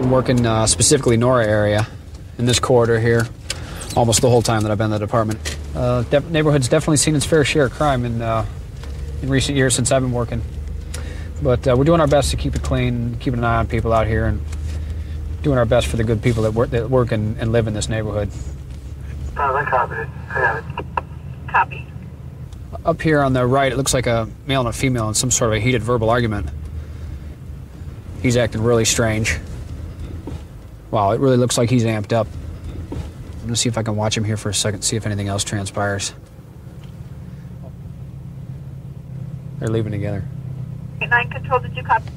Been working specifically Nora area in this corridor here almost the whole time that I've been in the department. Neighborhood's definitely seen its fair share of crime in recent years since I've been working. But we're doing our best to keep it clean, keeping an eye on people out here, and doing our best for the good people that work and live in this neighborhood. I copied it. I got it. Copy. Up here on the right, it looks like a male and a female in some sort of a heated verbal argument. He's acting really strange. Wow, it really looks like he's amped up. I'm gonna see if I can watch him here for a second, see if anything else transpires. They're leaving together. 9 Control, did you copy?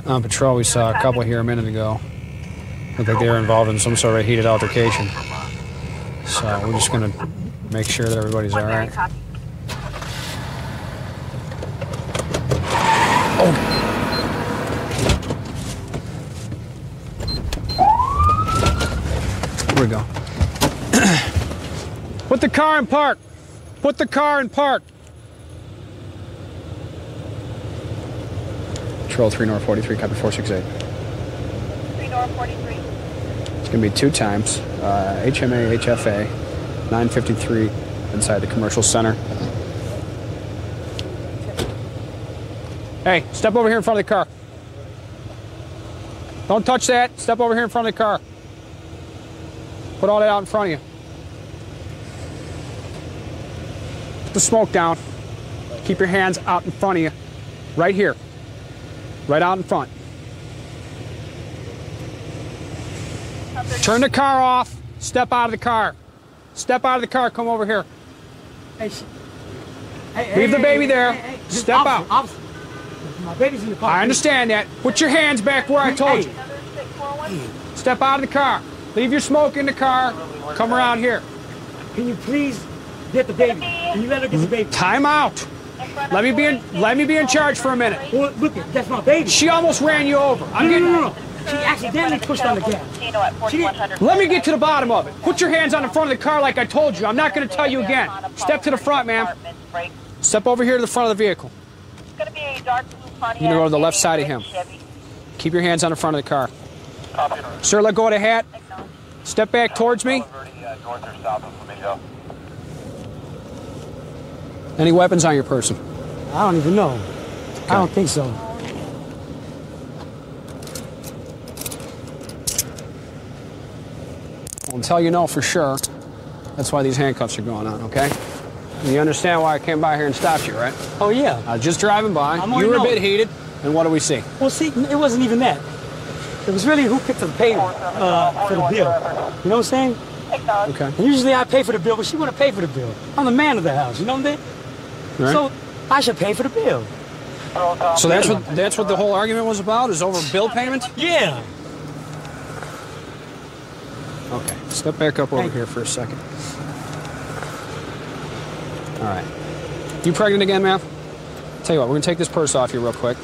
On patrol, we saw a couple here a minute ago. Looked like they were involved in some sort of heated altercation. So we're just gonna make sure that everybody's all right. Oh. Here we go. Put the car in park. Put the car in park. Patrol 3 North 43, copy 468. 3 North 43. It's going to be 2 times. HMA, HFA, 953 inside the commercial center. Hey, step over here in front of the car. Don't touch that. Step over here in front of the car. Put all that out in front of you. Put the smoke down. Keep your hands out in front of you. Right here. Right out in front. Turn the car off. Step out of the car. Step out of the car. Come over here. Leave the baby there. Step out. My baby's in the car. I understand that. Put your hands back where I told you. Step out of the car. Leave your smoke in the car. Come around here. Can you please get the baby? Can you let her get the baby? Time out. Let me be in charge for a minute. Well, look, that's my baby. She almost ran you over. No. She accidentally pushed on the gas. Let me get to the bottom of it. Put your hands on the front of the car like I told you. I'm not going to tell you again. Step to the front, ma'am. Step over here to the front of the vehicle. It's going to be a dark blue Pontiac. You're going to go to the left side of him. Keep your hands on the front of the car. Sir, let go of the hat. Step back towards me. Any weapons on your person? I don't even know. Okay. I don't think so. Well, until you know for sure, that's why these handcuffs are going on, okay? You understand why I came by here and stopped you, right? Oh, yeah. I was just driving by. You were a bit heated, and what do we see? Well, see, it wasn't even that. It was really who picked up the payment for the bill. You know what I'm saying? Okay. And usually I pay for the bill, but she want to pay for the bill. I'm the man of the house, you know what I'm saying? Right. So I should pay for the bill. So that's what the whole argument was about, is over bill payment? Yeah. Okay, step back up over here for a second. All right. You pregnant again, ma'am? Tell you what, we're going to take this purse off you real quick.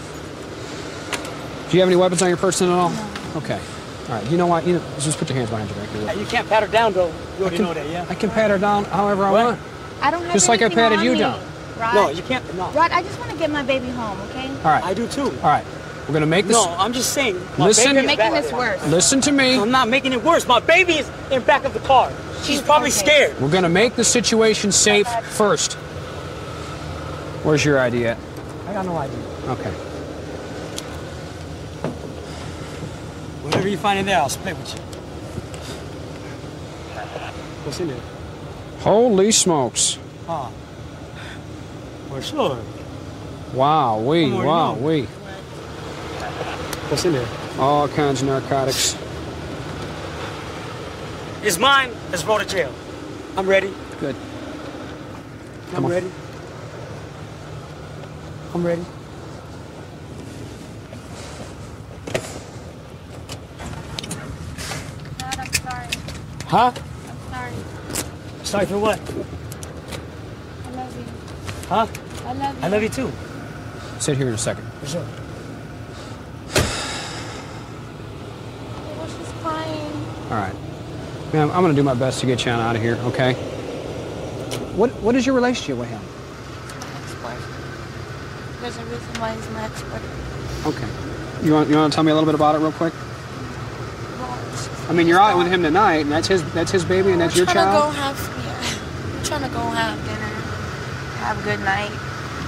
Do you have any weapons on your person at all? No. Okay. All right, you know what? Just put your hands behind your back. You can't pat her down, though. You already know that, yeah? I can pat her down however I want. I don't have just like I patted you down. Rod. No, you can't. No. Rod, I just want to get my baby home, okay? All right. I do, too. All right. We're going to make this... No, I'm just saying. Listen. You're making this worse. Listen to me. I'm not making it worse. My baby is in back of the car. She's probably scared. We're going to make the situation safe first. Where's your ID at? I got no idea. Okay. Whatever you find in there, I'll split with you. What's in there? Holy smokes. Oh. For sure. Wow-wee, wow-wee. What's in there? All kinds of narcotics. It's mine. Let's roll to jail. I'm ready. Good. I'm ready. I'm ready. Rod, I'm sorry. Huh? I'm sorry. Sorry for what? I love you. Huh? I love you. I love you too. Sit here in a second. For sure. Oh, she's crying. All right. Ma'am, I'm going to do my best to get you on out of here, okay? What is your relationship with him? Ex-wife. There's a reason why he's my ex-wife. Okay. You want to tell me a little bit about it real quick? I mean, you're out with him tonight, and that's his baby, and that's your child. We're trying to go have dinner, have a good night.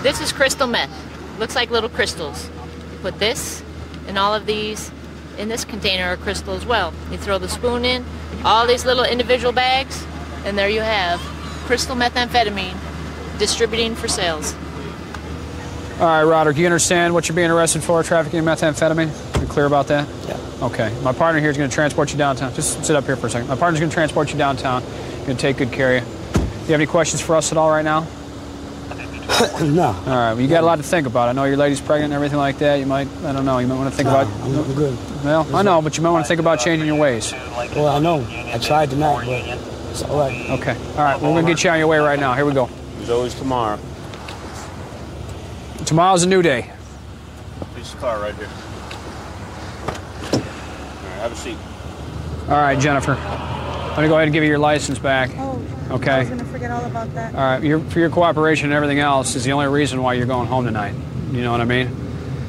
This is crystal meth. Looks like little crystals. You put this and all of these in this container are crystal as well. You throw the spoon in, all these little individual bags, and there you have crystal methamphetamine distributing for sales. All right, Roderick, you understand what you're being arrested for, trafficking methamphetamine? You clear about that? Yeah. Okay. My partner here is going to transport you downtown. Just sit up here for a second. My partner's going to transport you downtown. He's going to take good care of you. Do you have any questions for us at all right now? No. All right. Well, you got a lot to think about. I know your lady's pregnant and everything like that. You might, I don't know, you might want to think about... I'm good. Well, I know, but you might want to think about changing your ways. Well, I know. I tried tonight, but it's all right. Okay. All right. We're going to get you on your way right now. Here we go. There's always tomorrow. Tomorrow's a new day. This car right here. All right, have a seat. All right, Jennifer. Let me go ahead and give you your license back. Oh, Okay. I was gonna forget all about that. All right. For your cooperation and everything else is the only reason why you're going home tonight. You know what I mean?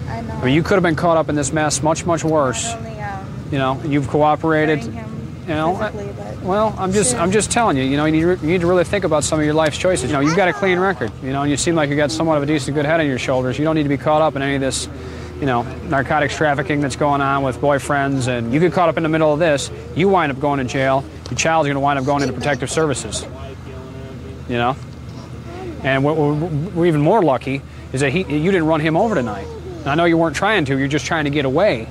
I know. I mean, you could have been caught up in this mess much, much worse. Not only, You know, you've cooperated. hurting him You know, physically, but well, I'm just telling you. You know, you need to really think about some of your life's choices. You know, you've got a clean record. You know, and you seem like you got somewhat of a decent, good head on your shoulders. You don't need to be caught up in any of this, you know, narcotics trafficking that's going on with boyfriends. And you get caught up in the middle of this, you wind up going to jail. Your child's going to wind up going into protective services. You know, and what we're even more lucky is that you didn't run him over tonight. And I know you weren't trying to. You're just trying to get away.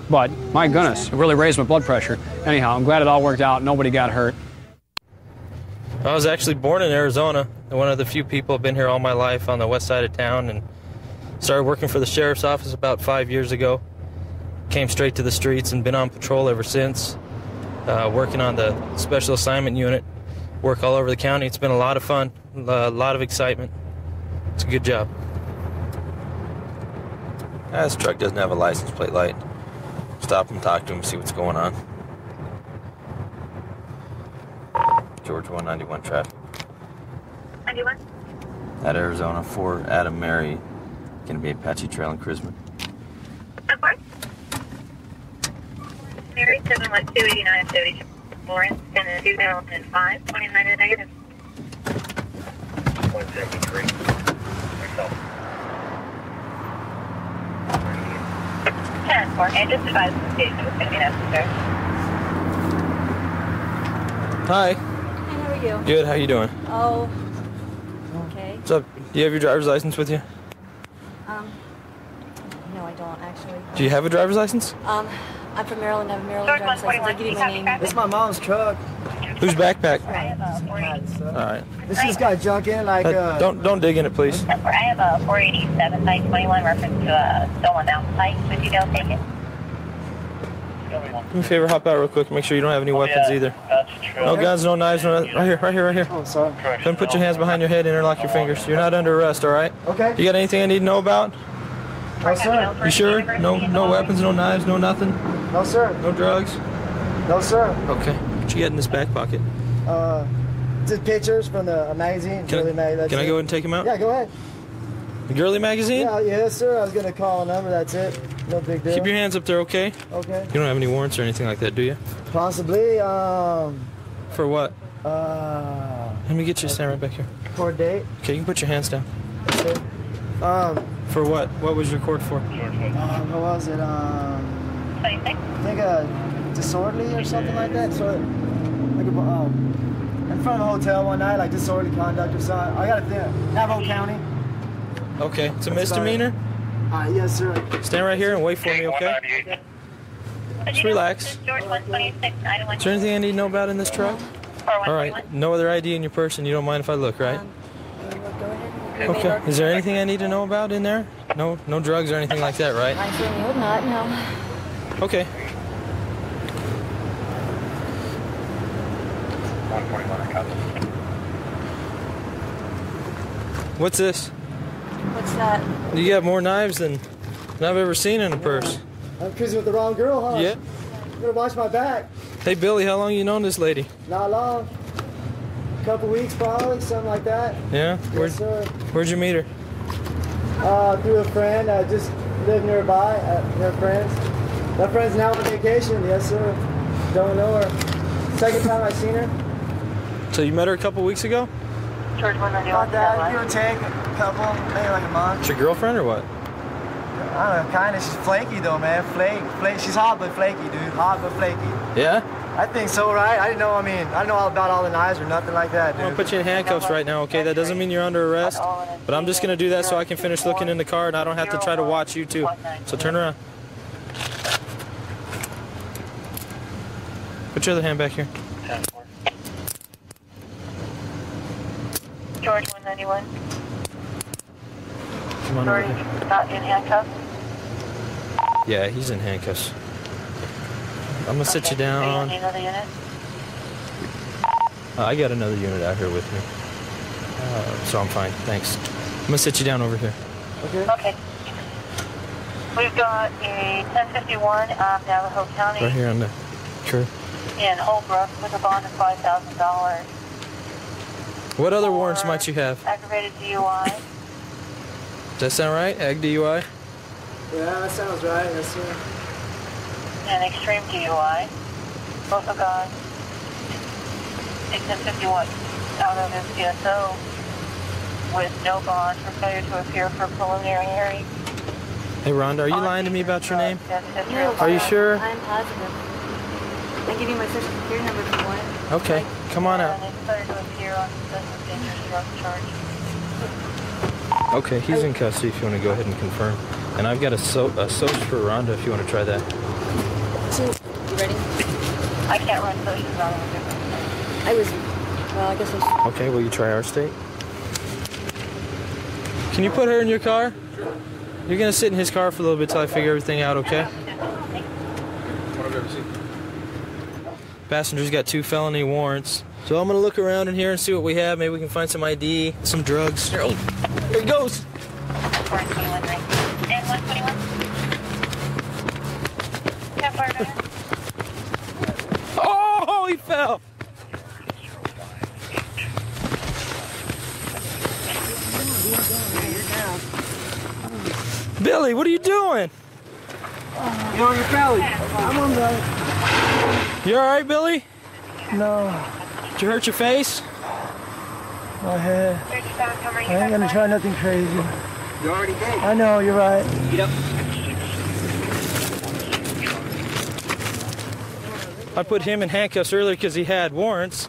But my goodness, it really raised my blood pressure. Anyhow, I'm glad it all worked out. Nobody got hurt. I was actually born in Arizona. One of the few people. I've been here all my life on the west side of town, and started working for the sheriff's office about 5 years ago. Came straight to the streets and been on patrol ever since. Working on the special assignment unit. Work all over the county. It's been a lot of fun, a lot of excitement. It's a good job. This truck doesn't have a license plate light. Stop him, talk to him, see what's going on. George 191 traffic. 91. At Arizona, 4 Adam Mary. Gonna be Apache Trail in Chrisman. Of course. Mary 71289 72. Lawrence, 2005, 29 to negative. 173. Yourself. 10-4, and just advise the station was going to be necessary. Hi. Hey, how are you? Good, how you doing? Oh, okay. What's up? Do you have your driver's license with you? No, I don't actually. Do you have a driver's license? I'm from Maryland. I have a Maryland driver's license. I'll give you my name. This is my mom's truck. Whose backpack? I have a 487. All right. This just got junk in like Don't dig in it, please. I have a 487 921 reference to a stolen mountain bike. Would you be able to take it? Do me a favor, hop out real quick. Make sure you don't have any weapons either. No guns, no knives, no nothing. Right here, right here, right here. Oh, sorry. Then put your hands behind your head, interlock your fingers. You're not under arrest, all right? Okay. You got anything I need to know about? No, sir. You sure? No weapons, no knives, no nothing? No, sir. No drugs? No, sir. Okay. What you got in this back pocket? Just pictures from the magazine. Can I go ahead and take them out? Yeah, go ahead. The girly magazine? Yeah, yes, sir. I was gonna call a number. That's it. No big deal. Keep your hands up there, okay? Okay. You don't have any warrants or anything like that, do you? Possibly. For what? Let me get you stand right back here. For a date. Okay, you can put your hands down. Okay. For what? What was your court for? What was it? 26. I think disorderly or something like that. So, like in front of a hotel one night, like disorderly conduct or something. I got it there. Navajo County. Okay, it's a misdemeanor. Yes, sir. Stand right here and wait for me, okay? Just relax. George 126, item 1. Is there anything I need to know about in this truck? All right. No other ID in your person. You don't mind if I look, right? Go ahead. Okay. Is there anything I need to know about in there? No drugs or anything like that, right? I certainly hope not, no. Okay. 141. What's this? What's that? You got more knives than I've ever seen in a purse. I'm cruising with the wrong girl, huh? Yeah. I'm gonna watch my back. Hey, Billy, how long you known this lady? Not long. A couple weeks, probably, something like that. Yeah? Yes, sir. Where'd you meet her? Through a friend. Just live nearby at her friends. My friend's now on vacation. Yes, sir. Don't know her. Second time I've seen her. So you met her a couple weeks ago? George 191. About that, give or take a couple, maybe like a month. It's your girlfriend or what? I don't know, kinda. She's flaky though, man. Flake. She's hot but flaky, dude. Hot but flaky. Yeah? I think so, right? I didn't know. I don't know all about all the knives or nothing like that, I'm gonna dude. put you in handcuffs right now, okay? That doesn't mean you're under arrest, but I'm just gonna do that so I can finish looking in the car and I don't have to try to watch you too. So turn around. Put your other hand back here. George 191. Come on over George, here. not in handcuffs. Yeah, he's in handcuffs. I'm gonna sit you down. Do you need another unit? I got another unit out here with me, so I'm fine. Thanks. I'm gonna sit you down over here. Okay. We've got a 1051 Navajo County Right here on the curb. in Holbrook with a bond of $5,000. What other warrants might you have? Aggravated DUI. Does that sound right? Ag DUI? Yeah, that sounds right. Yes, sir. And extreme DUI. Also got a 1051 out of MCSO with no bond for failure to appear for preliminary hearing. Hey, Rhonda, are you lying to me about your name? No, Are you sure? I'm positive. I can give you my social security number if you want it. Okay, come on out. And it's failure to appear on suspicious dangerous drug charge. Okay, he's in custody if you want to go ahead and confirm. And I've got a soap for Rhonda if you want to try that. So, you ready? I can't run socials on I guess I was... Okay, will you try our state? Can you put her in your car? You're going to sit in his car for a little bit till I figure everything out, okay? Passenger's got 2 felony warrants. So I'm going to look around in here and see what we have. Maybe we can find some ID, some drugs. Here, oh, here it goes. 421 and 121. How far back? Oh, he fell. Billy, what are you doing? You're on your belly. I'm on the... You all right, Billy? No, Did you hurt your face? my head. I ain't gonna try nothing crazy. You already did. I know, you're right. Get up. I put him in handcuffs earlier because he had warrants.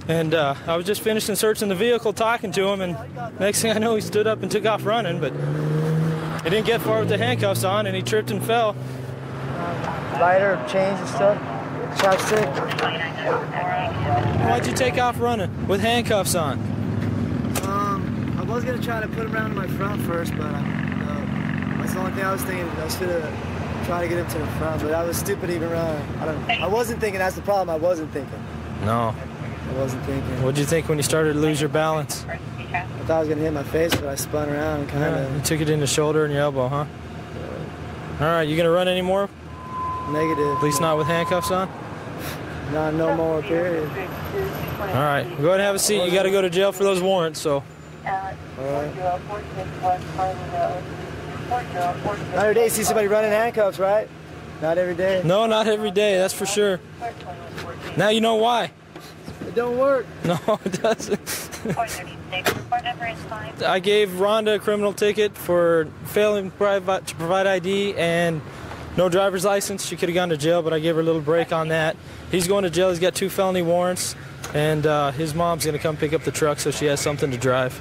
And I was just finishing searching the vehicle, talking to him, and next thing I know, he stood up and took off running, but he didn't get far with the handcuffs on, and he tripped and fell. Lighter, chains and stuff. Chopstick. Why'd you take off running with handcuffs on? I was gonna try to put him around to my front first, but that's the only thing I was thinking. I should have tried to get him to the front, but I was stupid to even run. I wasn't thinking. That's the problem. I wasn't thinking. No. I wasn't thinking. What'd you think when you started to lose your balance? I thought I was gonna hit my face, but I spun around and kind You of took it in the shoulder and your elbow, huh? All right, you gonna run anymore? negative. At least not with handcuffs on? Not no more. Period. All right, go ahead and have a seat. You got to go to jail for those warrants, so. Not every day you see somebody running handcuffs, right? Not every day. No, not every day, that's for sure. Now you know why. It don't work. No, it doesn't. I gave Rhonda a criminal ticket for failing to provide ID and no driver's license. She could have gone to jail, but I gave her a little break on that. He's going to jail. He's got 2 felony warrants, and his mom's going to come pick up the truck so she has something to drive.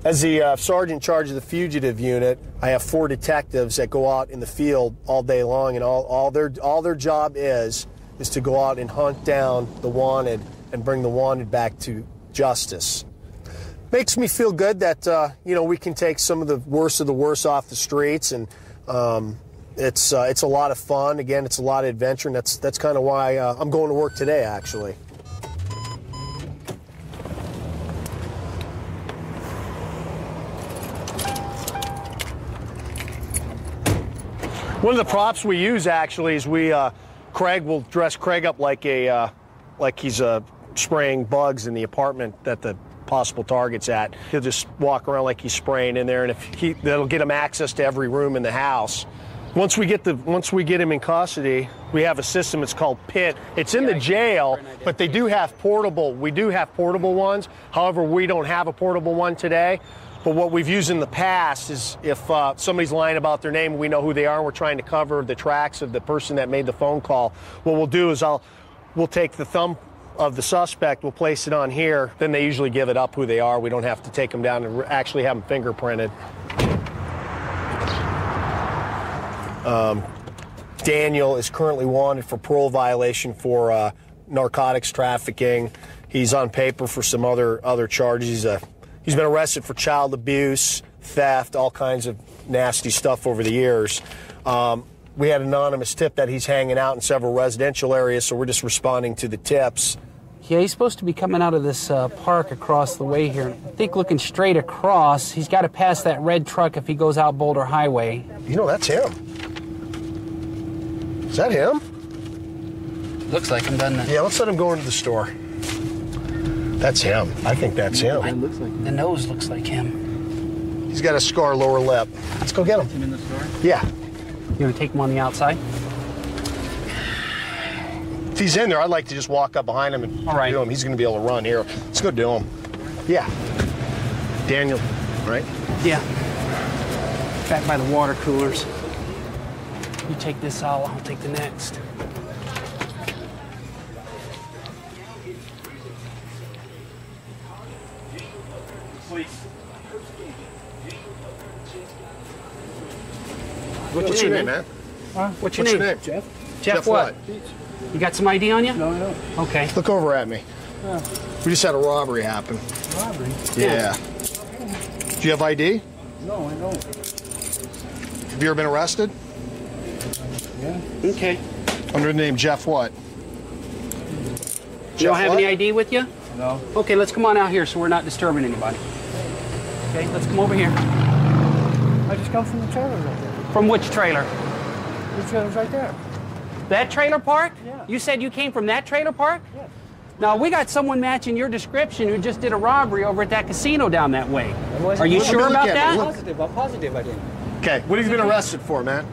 As the sergeant in charge of the fugitive unit, I have 4 detectives that go out in the field all day long, and all their job is to go out and hunt down the wanted and bring the wanted back to justice. Makes me feel good that we can take some of the worst off the streets, and it's a lot of fun. Again, it's a lot of adventure, and that's kind of why I'm going to work today, actually. One of the props we use actually is Craig will dress Craig up like he's spraying bugs in the apartment that the possible targets at. He'll just walk around like he's spraying in there, and that'll get him access to every room in the house. Once we get him in custody, we have a system. It's called PIT. It's in the jail, but we do have portable ones. However, we don't have a portable one today. But what we've used in the past is if somebody's lying about their name, we know who they are, and we're trying to cover the tracks of the person that made the phone call. What we'll do is we'll take the thumb of the suspect, we'll place it on here. Then they usually give it up who they are. We don't have to take them down and actually have them fingerprinted. Daniel is currently wanted for parole violation for narcotics trafficking. He's on paper for some other charges. He's been arrested for child abuse, theft, all kinds of nasty stuff over the years. We had an anonymous tip that he's hanging out in several residential areas, so we're just responding to the tips. Yeah, he's supposed to be coming out of this park across the way here. I think looking straight across, he's got to pass that red truck if he goes out Boulder Highway. You know, that's him. Is that him? Looks like him, doesn't it? Yeah, let's let him go into the store. That's him. I think that's him. It looks like him. The nose looks like him. He's got a scar lower lip. Let's go get him. Him in the store? Yeah. You want to take him on the outside? If he's in there, I'd like to just walk up behind him and do him. He's going to be able to run here. Let's go do him. Yeah. Daniel, right? Yeah. Back by the water coolers. You take this out, I'll take the next. What's your name, man? Huh? What's your name? Jeff. Jeff what? You got some ID on you? No, I don't. Okay. Look over at me. Yeah. We just had a robbery happen. Robbery? Yeah. Do you have ID? No, I don't. Have you ever been arrested? Yeah. Okay. Under the name Jeff what? You don't have any ID with you? No. Okay, let's come on out here so we're not disturbing anybody. Okay, let's come over here. I just come from the trailer right there. From which trailer? The trailer's right there. That trailer park? Yeah. You said you came from that trailer park? Yes. Now, we got someone matching your description who just did a robbery over at that casino down that way. Are you sure about that? I'm positive I did. Okay, what have you been arrested for, man?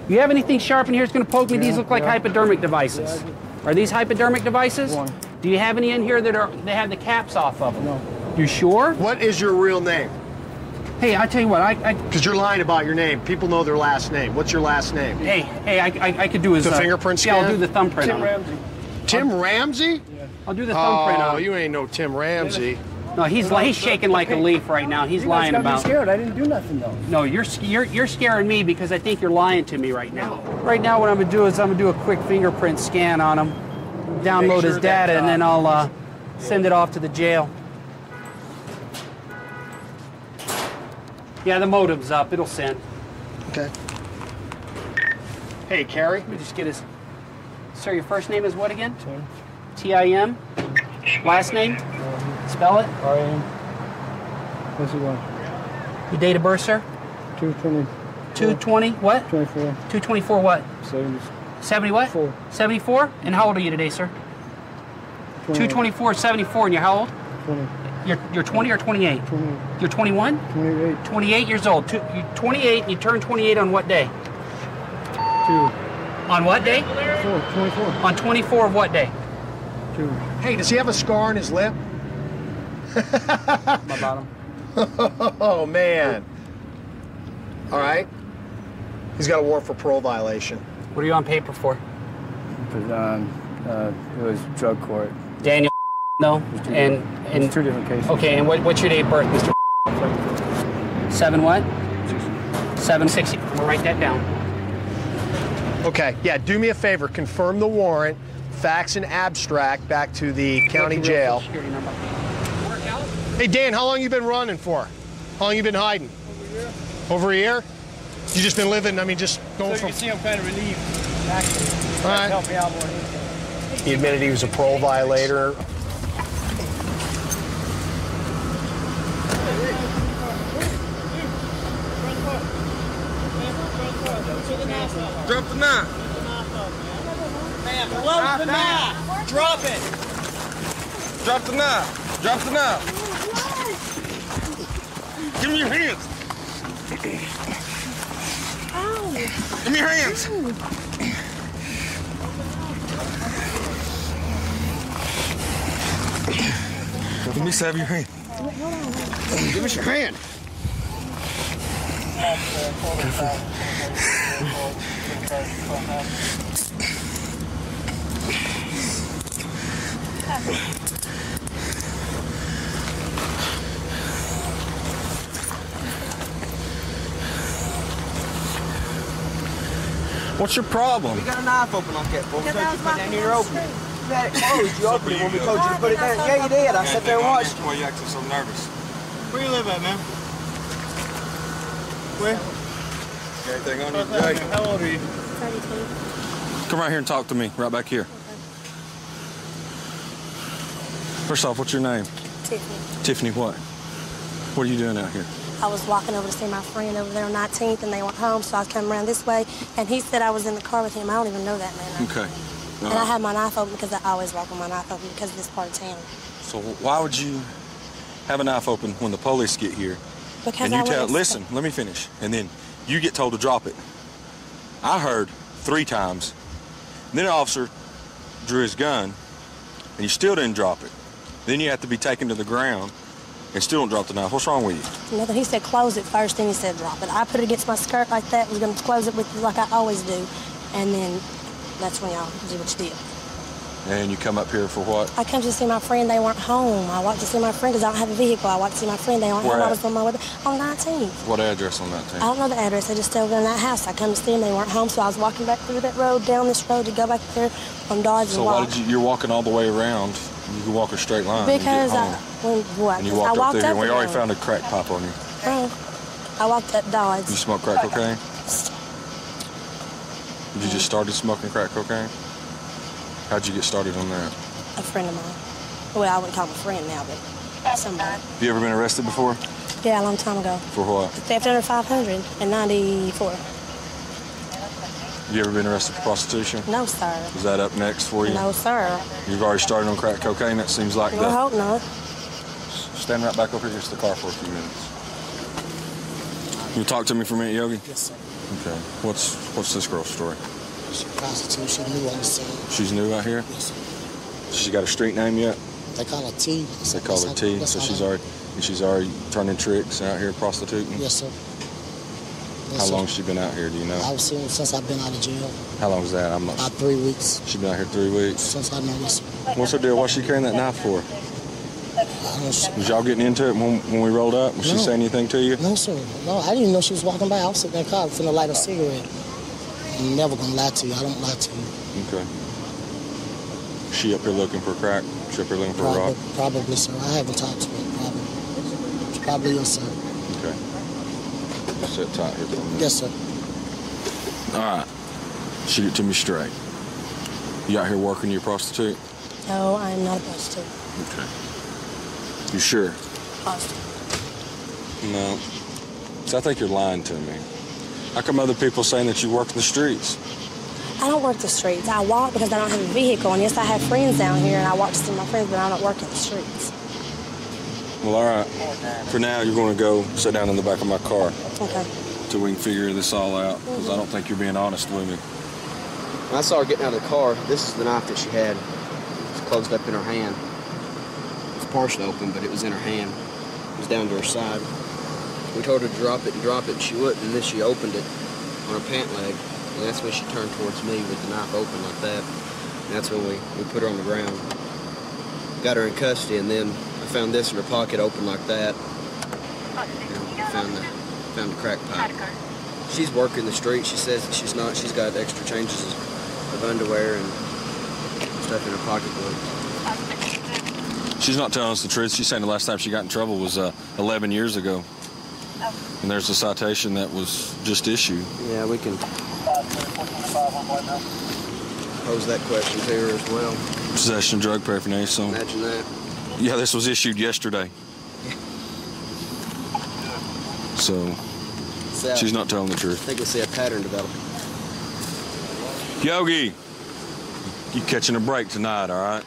You have anything sharp in here that's going to poke me? These look like hypodermic devices. Are these hypodermic devices? One. Do you have any in here that have the caps off of them? No. You sure? What is your real name? Hey, I tell you what, Because you're lying about your name. People know their last name. What's your last name? Hey, I could do his... The fingerprint scan? Yeah, I'll do the thumbprint Tim on him. Ramsey. Tim Ramsey? Yeah. I'll do the thumbprint on Oh, him. you ain't no Tim Ramsey. No, he's shaking like a leaf right now. He's lying You guys got me about... scared. I didn't do nothing, though. No, you're scaring me because I think you're lying to me right now. Right now, what I'm gonna do is I'm gonna do a quick fingerprint scan on him, download his data, and then I'll send it off to the jail. Yeah, the modem's up. It'll send. Okay. Hey, Carrie. Let me just get his... Sir, your first name is what again? Tim. T-I-M? Last name? Spell it. R-A-M. What's he want? Your date of birth, sir? 220. 220 what? 24. 224 what? 70. 70 what? 4. 74? And how old are you today, sir? 224, 74, and you're how old? 20. You're 20 or 28? 28. You're 21? 28. 28 years old. You're 28, and you turn 28 on what day? 2. On what day? 4. 24. On 24 of what day? 2. Hey, does he have a scar on his lip? My bottom. Oh, man. All right. He's got a warrant for parole violation. What are you on paper for? It was drug court. Daniel, no? And It's 2 different cases. okay, and what's your date of birth, Mr. 7 what? 760. We'll write that down. Okay, yeah, do me a favor. Confirm the warrant, fax an abstract back to the county jail. Hey, Dan, how long you been running for? How long you been hiding? Over a year. You just been living, I mean, just going So from... you can see I'm kind of relieved, actually. All right. Help me out more than anything. He admitted he was a parole violator. Drop the knife. Ma'am, close the knife. Drop it. Drop the knife. Drop the knife. Give me your hands. Give me your hands. Let me have your hand. Give us your hand. What's your problem? We got a knife open like that, boy. We told you to put it down here open. You had it closed. You opened it when we told you to put it down. Yeah, you did. I sat there and watched. Why are you acting so nervous? Where you live at, man? Where? Anything on you today? How old are you? 32. Come right here and talk to me. Right back here. First off, what's your name? Tiffany. Tiffany what? What are you doing out here? I was walking over to see my friend over there on 19th, and they went home, so I was coming around this way, and he said I was in the car with him. I don't even know that man. Okay. And I had my knife open because I always walk with my knife open because of this part of town. So why would you have a knife open when the police get here? Because and you listen, let me finish. And then you get told to drop it. I heard 3 times. And then an officer drew his gun, and you still didn't drop it. Then you have to be taken to the ground and still don't drop the knife. What's wrong with you? Nothing. He said close it first, then he said drop it. I put it against my skirt like that, was going to close it with you like I always do. And then that's when y'all did what you did. And you come up here for what? I come to see my friend. They weren't home. I walked to see my friend because I don't have a vehicle. I walked to see my friend. They weren't home. I was on my way on 19th. What address on 19th? I don't know the address. They just still in that house. I come to see them. They weren't home, so I was walking back through that road, down this road to go back there on Dodge So and walk. why did you're walking all the way around? You can walk a straight line. Because and you walked up there, and we already found a crack pipe on you. I walked up Dodge. You smoke crack cocaine? You just started smoking crack cocaine? How'd you get started on that? A friend of mine. Well, I wouldn't call him a friend now, but somebody. Have you ever been arrested before? Yeah, a long time ago. For what? Theft under 500 in 94. Have you ever been arrested for prostitution? No, sir. Is that up next for you? No, sir. You've already started on crack cocaine? That seems like I hope not. Stand right back over here against the car for a few minutes. You talk to me for a minute, Yogi? Yes, sir. Okay. What's this girl's story? She's a prostitute. She's new on the scene. She's new out here? Yes, sir. She got a street name yet? They call her T. They call her T. So she's already turning tricks out here prostituting? Yes, sir. How long has she been out here, do you know? I was here since I've been out of jail. How long is that? I'm not... About 3 weeks. She's been out here 3 weeks? Since I know this. What's her deal? What's she carrying that knife for? Was y'all getting into it when we rolled up? Was she saying anything to you? No, sir. No, I didn't even know she was walking by. I was sitting in the car finna light a cigarette. I'm never gonna lie to you. I don't lie to you. Okay. She up here looking for crack? She up here looking for a rock? Probably, sir. I haven't talked to her. Probably. She probably is, sir. Okay. Sit tight here for a minute. Yes, sir. All right. Shoot it to me straight. You out here working, you a prostitute? No, I am not a prostitute. Okay. You sure? Prostitute. No. So I think you're lying to me. How come other people saying that you work in the streets? I don't work the streets. I walk because I don't have a vehicle. And yes, I have friends down here, and I walk to see my friends, but I don't work in the streets. Well, all right. For now, you're going to go sit down in the back of my car. Okay. Till we can figure this all out, because I don't think you're being honest with me. When I saw her getting out of the car, this is the knife that she had. It was closed up in her hand. It was partially open, but it was in her hand. It was down to her side. We told her to drop it, and she wouldn't, and then she opened it on her pant leg. And that's when she turned towards me with the knife open like that. And that's when we put her on the ground. Got her in custody, and then I found this in her pocket open like that. And found the crack pipe. She's working the street. She says that she's not. She's got extra changes of underwear and stuff in her pocketbook. She's not telling us the truth. She's saying the last time she got in trouble was 11 years ago. And there's a citation that was just issued. Yeah, we can pose that question to her as well. Possession of drug paraphernalia. So imagine that. Yeah, this was issued yesterday. So she's not telling the truth. I think we'll see a pattern develop. Yogi, you catching a break tonight, all right?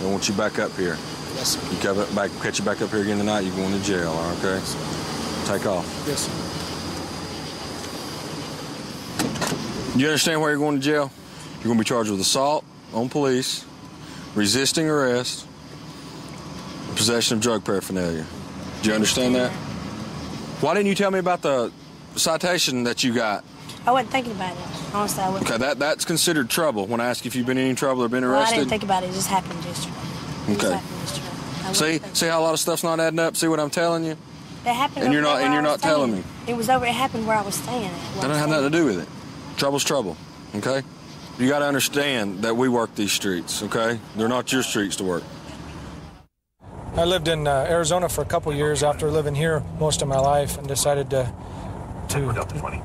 I want you back up here. Yes, sir. You catch you back up here again tonight, you're going to jail, okay? Take off. Yes, sir. You understand why you're going to jail? You're going to be charged with assault on police, resisting arrest, possession of drug paraphernalia. Do you understand that? Why didn't you tell me about the citation that you got? I wasn't thinking about it. Honestly, I wasn't. Okay, that's considered trouble. When I ask if you've been in any trouble or been Well, arrested. I didn't think about it. It just happened yesterday. It just Okay. happened yesterday. See how a lot of stuff's not adding up? See what I'm telling you? It happened. And you're over not- where and you're I was not telling staying. me. It was over. It happened where I was staying at. That don't have nothing to do with it. Trouble's trouble, okay? You got to understand that we work these streets, okay? They're not your streets to work. I lived in Arizona for a couple years after living here most of my life, and decided to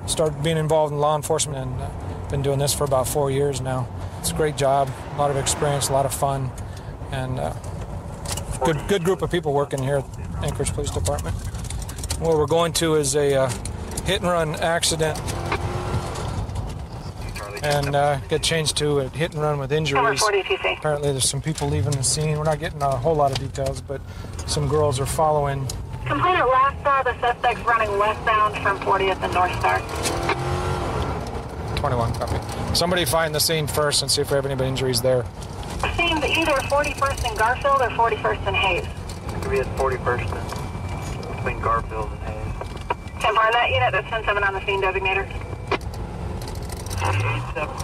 start being involved in law enforcement, and been doing this for about 4 years now. It's a great job, a lot of experience, a lot of fun, and good group of people working here at Anchorage Police Department. Where we're going to is a hit and run accident, and get changed to a hit and run with injuries. Apparently there's some people leaving the scene. We're not getting a whole lot of details, but some girls are following. Complainant last saw the suspects running westbound from 40th and North Star. 21, copy. Somebody find the scene first and see if we have any injuries there. Seems either 41st and Garfield or 41st and Hayes. It could be at 41st between Garfield and Hayes. Confirm that unit, that's 10-7 on the scene designator.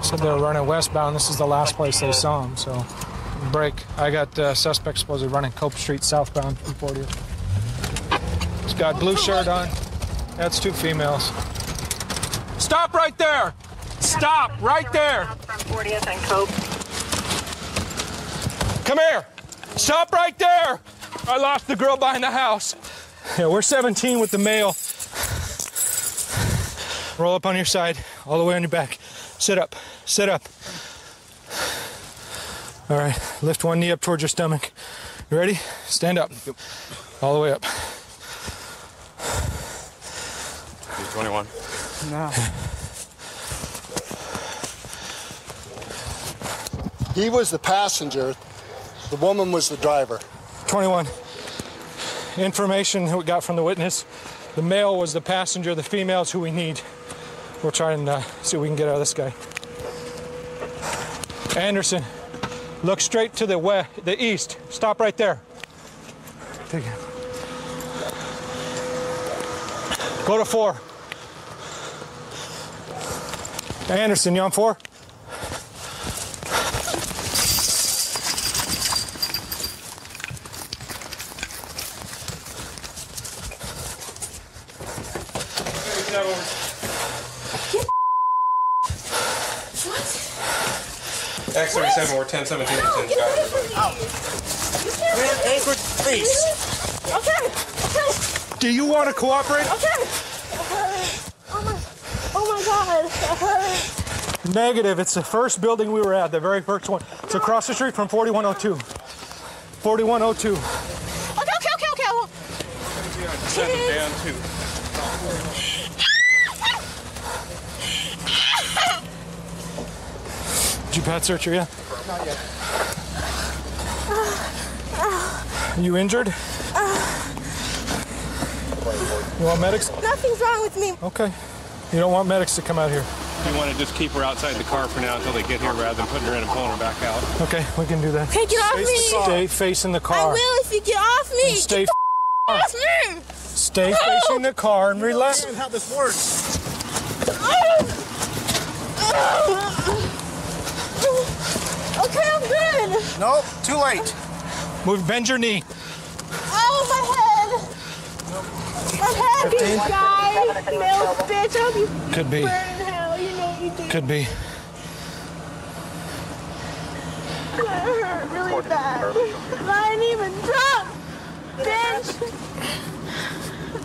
Said they were running westbound. This is the last place they saw him, so break. I got suspects supposedly running Cope Street southbound from 40th. He's got blue shirt on. That's 2 females. Stop right there! Stop right there! From 40th and Cope. Come here! Stop right there! I lost the girl behind the house. Yeah, we're 17 with the male. Roll up on your side, all the way on your back. Sit up, sit up. All right, lift one knee up towards your stomach. You ready? Stand up. All the way up. 21. No. He was the passenger. The woman was the driver. 21. Information we got from the witness. The male was the passenger, the female's who we need. We'll try and see what we can get out of this guy. Anderson, look straight to the west, the east. Stop right there. Take it. Go to 4. Anderson, you on 4? X37, we're 1017 to 10 Scott. Man, Anchorage, please. Okay. Do you want to cooperate? Okay. Oh my God. Negative. It's the first building we were at, the very first one. It's across the street from 4102. 4102. Okay. Send it down too. Did you pat search her yet? Not yet. Are you injured? You want medics? Nothing's wrong with me. Okay. You don't want medics to come out here. You want to just keep her outside the car for now until they get here rather than putting her in and pulling her back out. Okay, we can do that. Hey, get off me. Stay facing the car. I will if you get off me. And stay get off me. Stay facing the car and relax. That's how this works. Okay, I'm good. Nope, too late. Bend your knee. Oh, my head. My head, you guy. Milk, bitch. I hope you Could be. burn in hell. You know what you do. Could be. That hurt really bad. I ain't even drunk, bitch.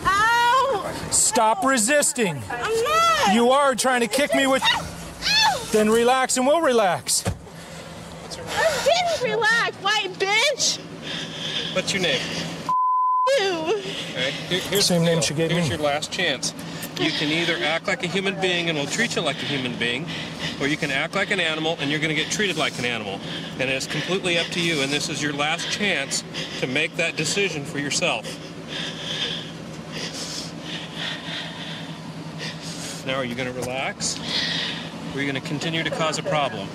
Ow. Stop resisting. I'm not. You are trying to kick me with... Then relax and we'll relax. I didn't relax, white bitch. What's your name? You. Okay. Here's Same the name deal. she gave Here's me. your last chance You can either act like a human being and we'll treat you like a human being, or you can act like an animal and you're going to get treated like an animal. And it's completely up to you, and this is your last chance to make that decision for yourself. Now, are you going to relax? Or are you going to continue to cause a problem?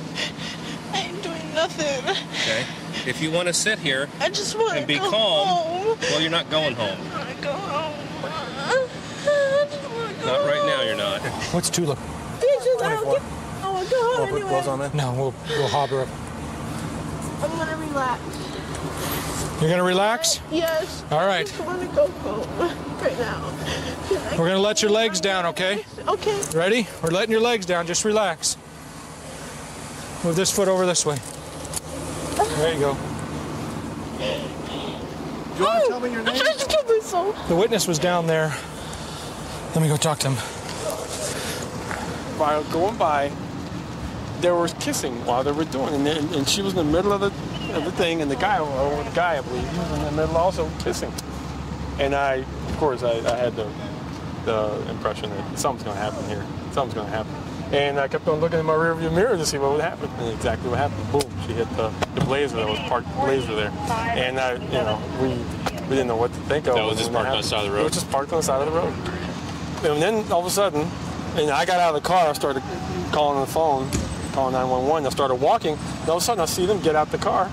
I ain't doing nothing. Okay. If you want to sit here I just want and be to go calm, home. well, you're not going home. I want to go home. Not right now, you're not. What's Tula? Bitches, I don't get... I want to go home Put anyway. gloves on, man? No, we'll hobble up. I'm going to relax. You're going to relax? Yes. All right. I just want to go home right now. We're going to let your legs down, okay? Okay. Ready? We're letting your legs down. Just relax. Move this foot over this way. There you go. Do you want to tell me your name? I tried to kill myself. The witness was down there. Let me go talk to him. While going by, they were kissing while they were doing it, and she was in the middle of the thing, and the guy, I believe, he was in the middle also kissing. And of course, I had the impression that something's going to happen here. Something's going to happen. And I kept on looking in my rearview mirror to see what would happen. And exactly what happened. Boom! She hit the Blazer that was parked Blazer there. And we didn't know what to think of. That was just parked on the side of the road? It was just parked on the side of the road. And then all of a sudden, and I got out of the car. I started calling on the phone, calling 911. I started walking. And all of a sudden, I see them get out the car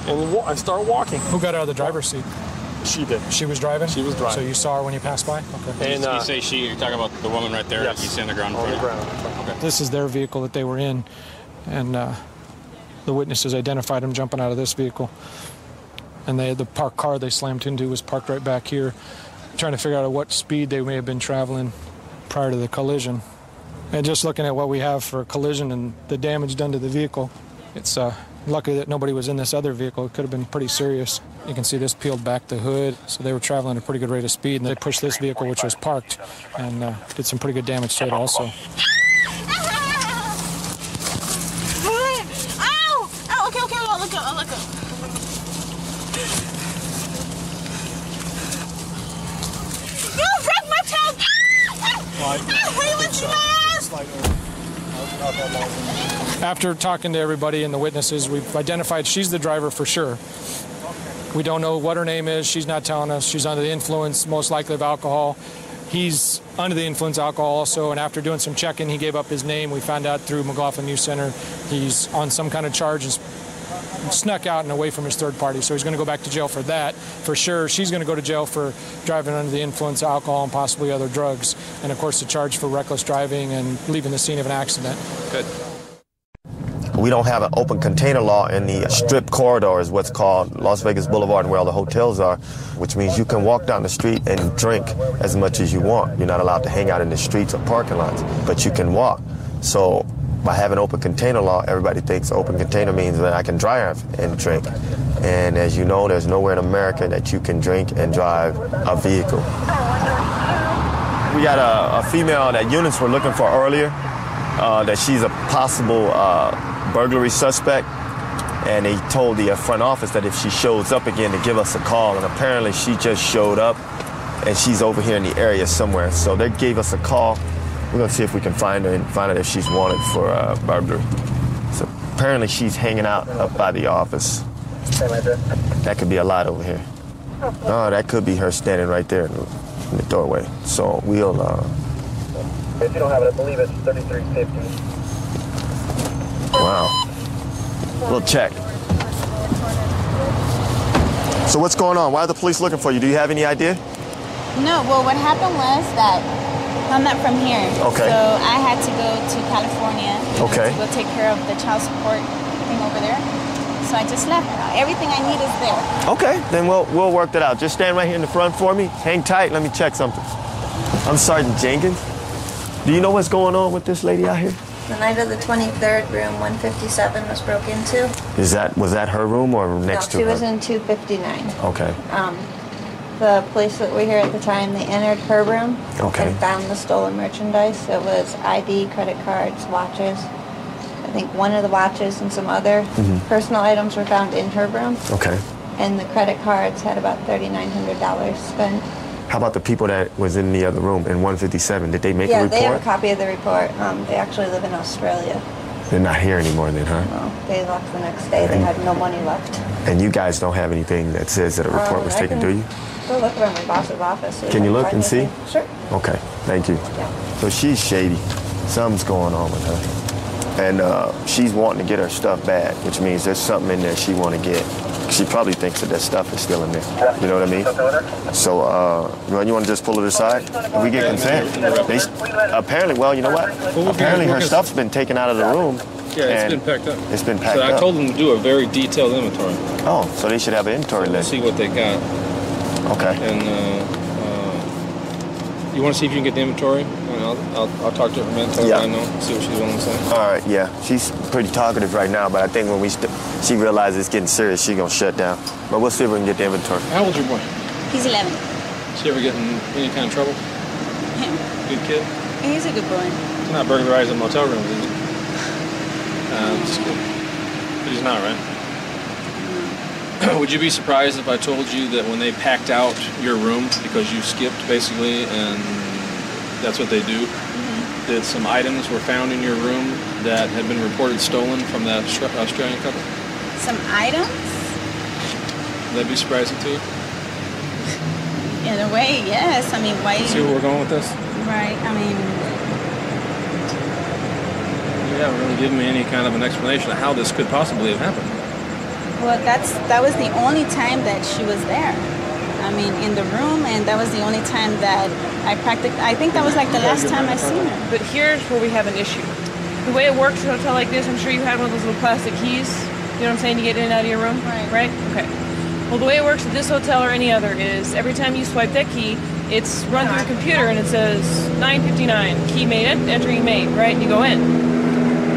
and start walking. Who got out of the driver's seat? She did. She was driving? She was driving. So you saw her when you passed by? Okay. And you say she, you're talking about the woman right there? Yes. You see on the ground in front of you? Okay. This is their vehicle that they were in, and the witnesses identified them jumping out of this vehicle. And the parked car they slammed into was parked right back here, trying to figure out at what speed they may have been traveling prior to the collision. And just looking at what we have for a collision and the damage done to the vehicle, it's lucky that nobody was in this other vehicle. It could have been pretty serious. You can see this peeled back the hood, so they were traveling at a pretty good rate of speed, and they pushed this vehicle, which was parked, and did some pretty good damage to it also. Ow! Oh, okay, I'll look up. You broke my toe! Hey, what's your ass? After talking to everybody and the witnesses, we've identified she's the driver for sure. We don't know what her name is. She's not telling us. She's under the influence, most likely of alcohol. He's under the influence of alcohol also, and after doing some checking, he gave up his name. We found out through McLaughlin News Center he's on some kind of charge and snuck out and away from his third party, so he's going to go back to jail for that. For sure, she's going to go to jail for driving under the influence of alcohol and possibly other drugs, and of course the charge for reckless driving and leaving the scene of an accident. Good. We don't have an open container law in the strip corridor, is what's called Las Vegas Boulevard, and where all the hotels are, which means you can walk down the street and drink as much as you want. You're not allowed to hang out in the streets or parking lots, but you can walk. So by having open container law, everybody thinks open container means that I can drive and drink. And as you know, there's nowhere in America that you can drink and drive a vehicle. We got a female that units were looking for earlier, that she's a possible burglary suspect, and they told the front office that if she shows up again to give us a call, and apparently she just showed up and she's over here in the area somewhere. So they gave us a call. We're gonna see if we can find her and find out if she's wanted for burglary. So apparently she's hanging out up by the office. That could be a lot over here. Oh, that could be her standing right there in the doorway. So we'll If you don't have it, I believe it's 3350. Wow. We'll check. So what's going on? Why are the police looking for you? Do you have any idea? No, well, what happened was that I'm not from here. Okay. So I had to go to California Okay. to go take care of the child support thing over there. So I just left. Everything I need is there. Okay, then we'll work that out. Just stand right here in the front for me. Hang tight. Let me check something. I'm Sergeant Jenkins. Do you know what's going on with this lady out here? The night of the 23rd, room 157 was broke into. Was that her room or next to No, her? she was in 259. Okay. The police that were here at the time, they entered her room Okay. and found the stolen merchandise. It was ID, credit cards, watches. I think one of the watches and some other personal items were found in her room. Okay. And the credit cards had about $3,900 spent. How about the people that was in the other room in 157? Did they make a report? Yeah, they have a copy of the report. They actually live in Australia. They're not here anymore then, huh? No, they left the next day. They had no money left. And you guys don't have anything that says that a report was taken, do you? Go look around my boss's office. So Can you look and see? Sure. Okay, thank you. Yeah. So she's shady. Something's going on with her. And she's wanting to get her stuff back, which means there's something in there she want to get. She probably thinks that stuff is still in there. You know what I mean? So, you want to just pull it aside? If we get consent. Apparently, well, you know what? Apparently her stuff's been taken out of the room. Yeah, it's been packed up. It's been packed up. up. I told them to do a very detailed inventory. Oh, so they should have an inventory list. See what they got. Okay. And you want to see if you can get the inventory? I'll talk to her for a minute, tell her I know, see what she's willing to say. All right, yeah. She's pretty talkative right now, but I think when she realizes it's getting serious, she's going to shut down. But we'll see if we can get the inventory. How old's your boy? He's 11. Is he ever getting any kind of trouble? Him. Good kid? He's a good boy. He's not burglarizing motel rooms, is he? Just kidding. But he's not, right? Would you be surprised if I told you that when they packed out your room, because you skipped basically, and that's what they do, that some items were found in your room that had been reported stolen from that Australian couple? Some items? Would that be surprising to you? In a way, yes. I mean, why? See where we're going with this? Right. I mean, you haven't really given me any kind of an explanation of how this could possibly have happened. well, that was the only time that she was there. I mean, in the room, and that was the only time that I think that was like the last time I seen her. But here's where we have an issue. The way it works in a hotel like this, I'm sure you had one of those little plastic keys, you know what I'm saying, to get in and out of your room? Right? Okay. Well, the way it works at this hotel or any other is every time you swipe that key, it's run through a computer and it says 9:59, key made, entering made, right? And you go in.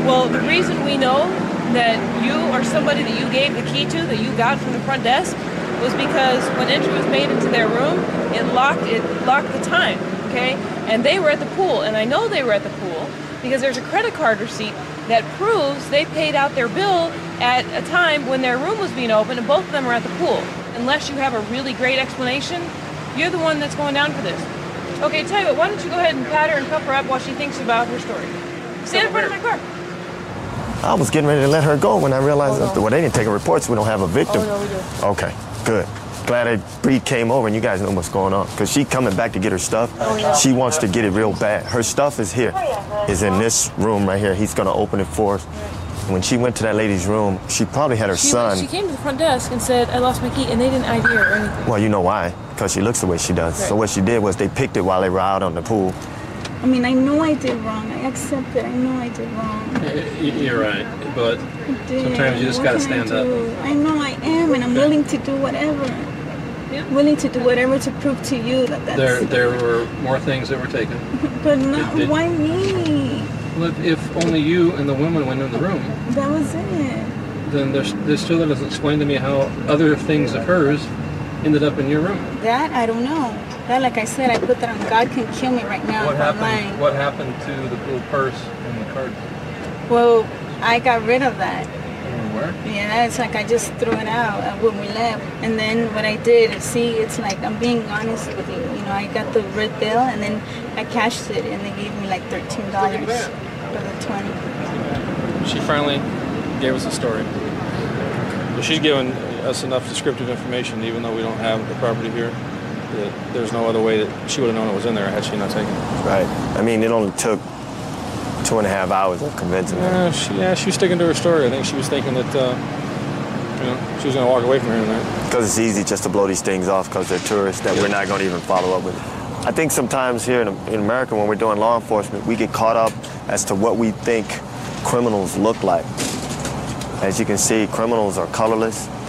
Well, the reason we know that you or somebody that you gave the key to, that you got from the front desk, was because when entry was made into their room, it locked the time, okay? And they were at the pool, and I know they were at the pool because there's a credit card receipt that proves they paid out their bill at a time when their room was being opened, and both of them were at the pool. Unless you have a really great explanation, you're the one that's going down for this. Okay, tell you what, why don't you go ahead and pat her and cuff her up while she thinks about her story. Stand in front of my car. I was getting ready to let her go when I realized that, well, they didn't take reports. We don't have a victim. Oh, no, we do. Okay, good. Glad Bree came over and you guys know what's going on. Because she coming back to get her stuff. Oh, yeah. She wants to get it real bad. Her stuff is here. Is in this room right here. He's going to open it for us. When she went to that lady's room, she probably had her son. She came to the front desk and said, I lost my key, and they didn't ID her or anything. Well, you know why. Because she looks the way she does. Right. So what she did was they picked it while they were out on the pool. I mean, I know I did wrong. I accept it. I know I did wrong. You're right, but sometimes you just got to stand up. I know I am, and I'm willing to do whatever. Willing to do whatever to prove to you that that's... There were more things that were taken. But not, why me? Well, if only you and the woman went in the room, That was it. then there still doesn't explain to me how other things of hers ended up in your room. That, I don't know. That, like I said, I put that on God can kill me right now if I'm lying. What happened to the little purse and the card? Well, I got rid of that. Where? Yeah, it's like I just threw it out when we left. And then what I did, see, it's like I'm being honest with you. You know, I got the red bill and then I cashed it and they gave me like $13 for the 20. She finally gave us a story. But she's given us enough descriptive information, even though we don't have the property here, that there's no other way that she would have known it was in there had she not taken it. Right. I mean, it only took 2.5 hours of convincing her. She was sticking to her story. I think she was thinking that, she was going to walk away from her tonight. Because it's easy just to blow these things off because they're tourists that we're not going to even follow up with. I think sometimes here in America when we're doing law enforcement, we get caught up as to what we think criminals look like. As you can see, criminals are colorless.